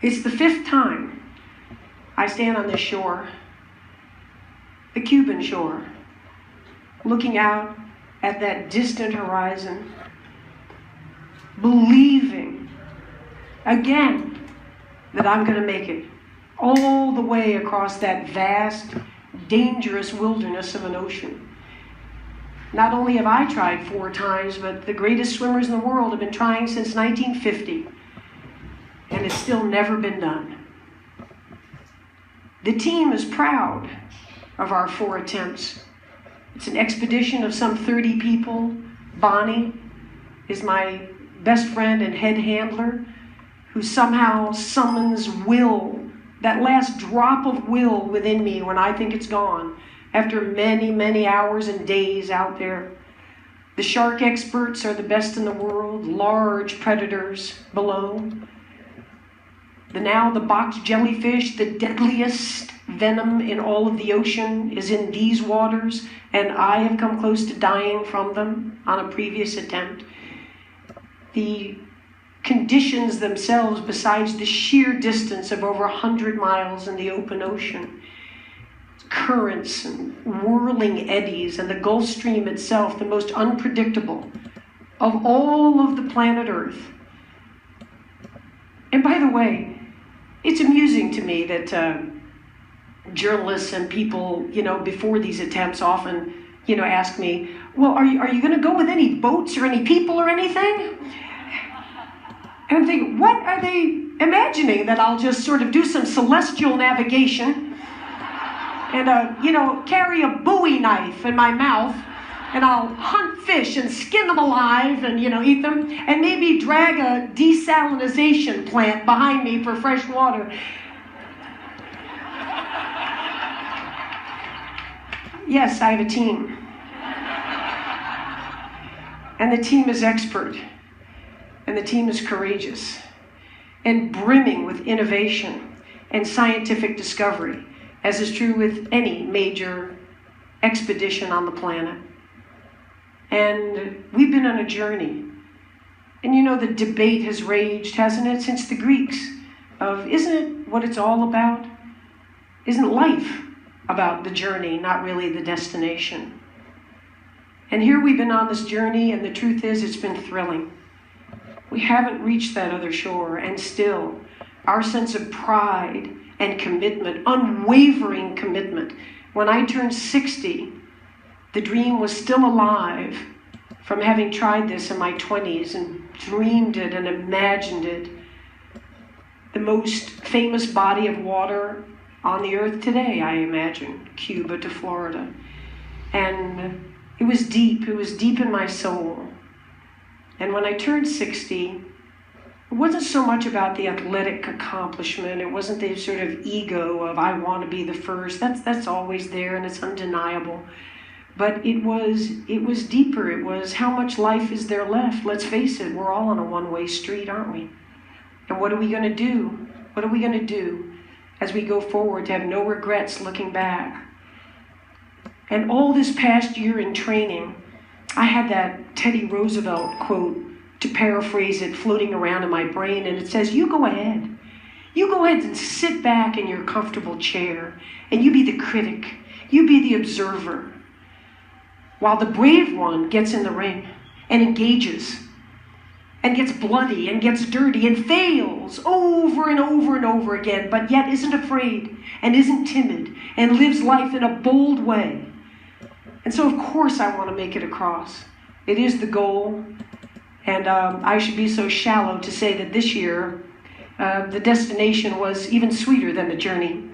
It's the 5th time I stand on this shore, the Cuban shore, looking out at that distant horizon, believing again that I'm going to make it all the way across that vast, dangerous wilderness of an ocean. Not only have I tried 4 times, but the greatest swimmers in the world have been trying since 1950, and it's still never been done. The team is proud of our 4 attempts. It's an expedition of some 30 people. Bonnie is my best friend and head handler, who somehow summons will, that last drop of will within me when I think it's gone, after many, many hours and days out there. The shark experts are the best in the world, large predators below. The box jellyfish, the deadliest venom in all of the ocean, is in these waters, and I have come close to dying from them on a previous attempt. The conditions themselves, besides the sheer distance of over 100 miles in the open ocean, currents and whirling eddies, and the Gulf Stream itself, the most unpredictable of all of the planet Earth. And by the way, it's amusing to me that journalists and people, before these attempts often, ask me, well, are you going to go with any boats or any people or anything? And I'm thinking, what are they imagining? That I'll just sort of do some celestial navigation and, carry a Bowie knife in my mouth, and I'll hunt fish and skin them alive and, eat them, and maybe drag a desalinization plant behind me for fresh water. Yes, I have a team. And the team is expert. And the team is courageous and brimming with innovation and scientific discovery, as is true with any major expedition on the planet. And we've been on a journey. And the debate has raged, hasn't it, since the Greeks, of isn't it what it's all about? Isn't life about the journey, not really the destination? And here we've been on this journey, and the truth is it's been thrilling. We haven't reached that other shore, and still our sense of pride and commitment, unwavering commitment. When I turned 60, the dream was still alive from having tried this in my 20s and dreamed it and imagined it. The most famous body of water on the earth today, I imagine, Cuba to Florida. And it was deep in my soul. And when I turned 60, it wasn't so much about the athletic accomplishment. It wasn't the sort of ego of I want to be the first. That's always there, and it's undeniable. But it was deeper. It was how much life is there left. Let's face it, we're all on a one-way street, aren't we? And what are we going to do? What are we going to do as we go forward to have no regrets looking back? And all this past year in training, I had that Teddy Roosevelt quote, to paraphrase it, floating around in my brain, and it says, you go ahead. You go ahead and sit back in your comfortable chair, and you be the critic. You be the observer. While the brave one gets in the ring and engages and gets bloody and gets dirty and fails over and over and over again, but yet isn't afraid and isn't timid and lives life in a bold way. And so, of course, I want to make it across. It is the goal. And I should be so shallow to say that this year, the destination was even sweeter than the journey.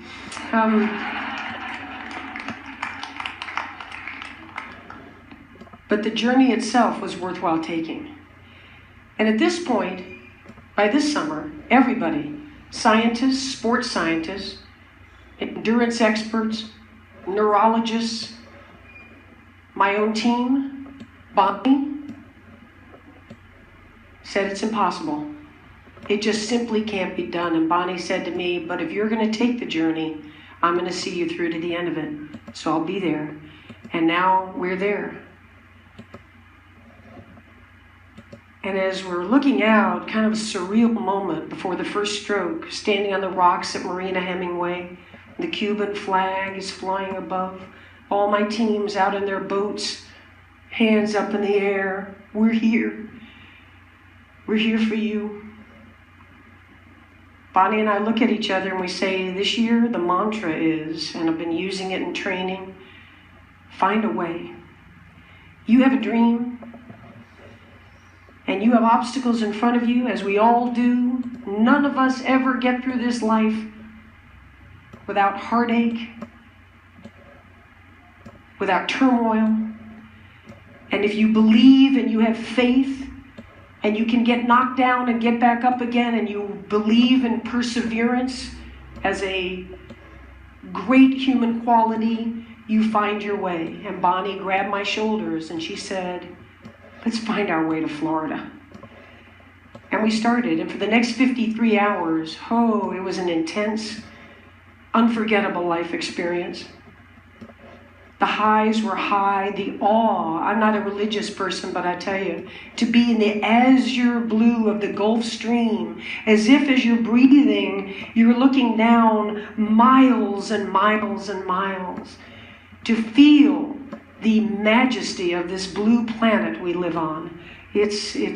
But the journey itself was worthwhile taking. And at this point, by this summer, everybody, scientists, sports scientists, endurance experts, neurologists, my own team, Bonnie, said it's impossible. It just simply can't be done. And Bonnie said to me, but if you're going to take the journey, I'm going to see you through to the end of it. So I'll be there. And now we're there. And as we're looking out, kind of a surreal moment before the first stroke, standing on the rocks at Marina Hemingway, the Cuban flag is flying above, all my team's out in their boats, hands up in the air. We're here. We're here for you. Bonnie and I look at each other and we say, this year the mantra is, and I've been using it in training, find a way. You have a dream, and you have obstacles in front of you, as we all do. None of us ever get through this life without heartache, without turmoil. And if you believe and you have faith, and you can get knocked down and get back up again, and you believe in perseverance as a great human quality, you find your way. And Bonnie grabbed my shoulders and she said, let's find our way to Florida. And we started, and for the next 53 hours, it was an intense, unforgettable life experience. The highs were high, the awe. I'm not a religious person, but I tell you, to be in the azure blue of the Gulf Stream, as if as you're breathing, you're looking down miles and miles and miles, to feel the majesty of this blue planet we live on. It's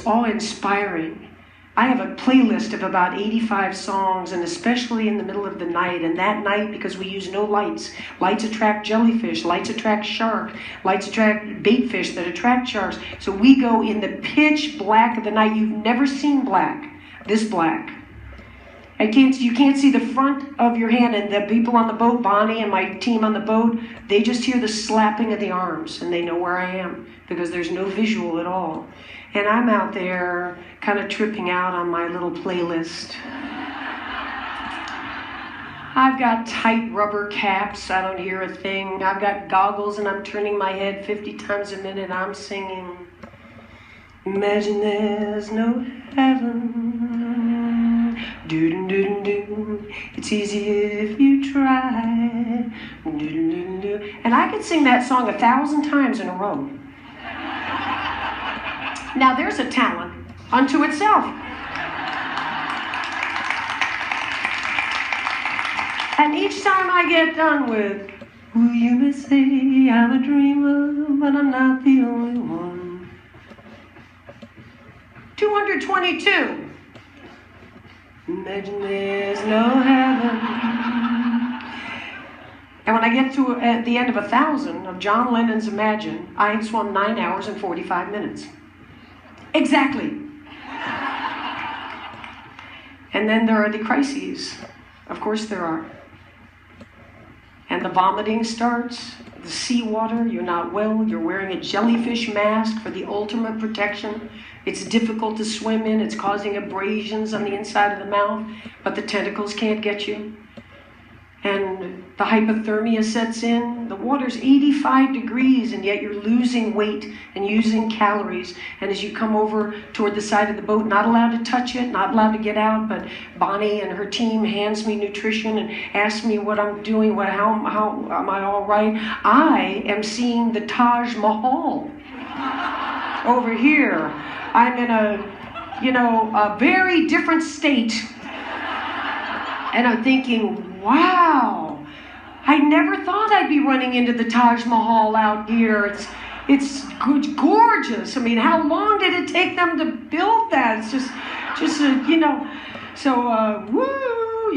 awe-inspiring. I have a playlist of about 85 songs, and especially in the middle of the night, and that night, because we use no lights. Lights attract jellyfish, lights attract shark, lights attract bait fish that attract sharks. So we go in the pitch black of the night. You've never seen black, this black. You can't see the front of your hand, and the people on the boat, Bonnie and my team on the boat, they just hear the slapping of the arms, and they know where I am, because there's no visual at all. And I'm out there kind of tripping out on my little playlist. I've got tight rubber caps, I don't hear a thing. I've got goggles and I'm turning my head 50 times a minute. I'm singing, imagine there's no heaven. Do-do-do-do-do. It's easy if you try. Do-do-do-do-do. And I could sing that song 1,000 times in a row. Now there's a talent unto itself. And each time I get done with, well, you may say I'm a dreamer, but I'm not the only one. 222. Imagine there's no heaven. And when I get to at the end of 1,000 of John Lennon's Imagine, I had swum 9 hours and 45 minutes. Exactly. And then there are the crises. Of course there are. And the vomiting starts, the seawater, you're not well, you're wearing a jellyfish mask for the ultimate protection. It's difficult to swim in, it's causing abrasions on the inside of the mouth, but the tentacles can't get you. And the hypothermia sets in. The water's 85 degrees, and yet you're losing weight and using calories. And as you come over toward the side of the boat, not allowed to touch it, not allowed to get out, but Bonnie and her team hands me nutrition and asks me what I'm doing, how am I all right? I am seeing the Taj Mahal over here. I'm in a very different state. And I'm thinking, wow, I never thought I'd be running into the Taj Mahal out here. It's gorgeous. I mean, how long did it take them to build that? It's just woo,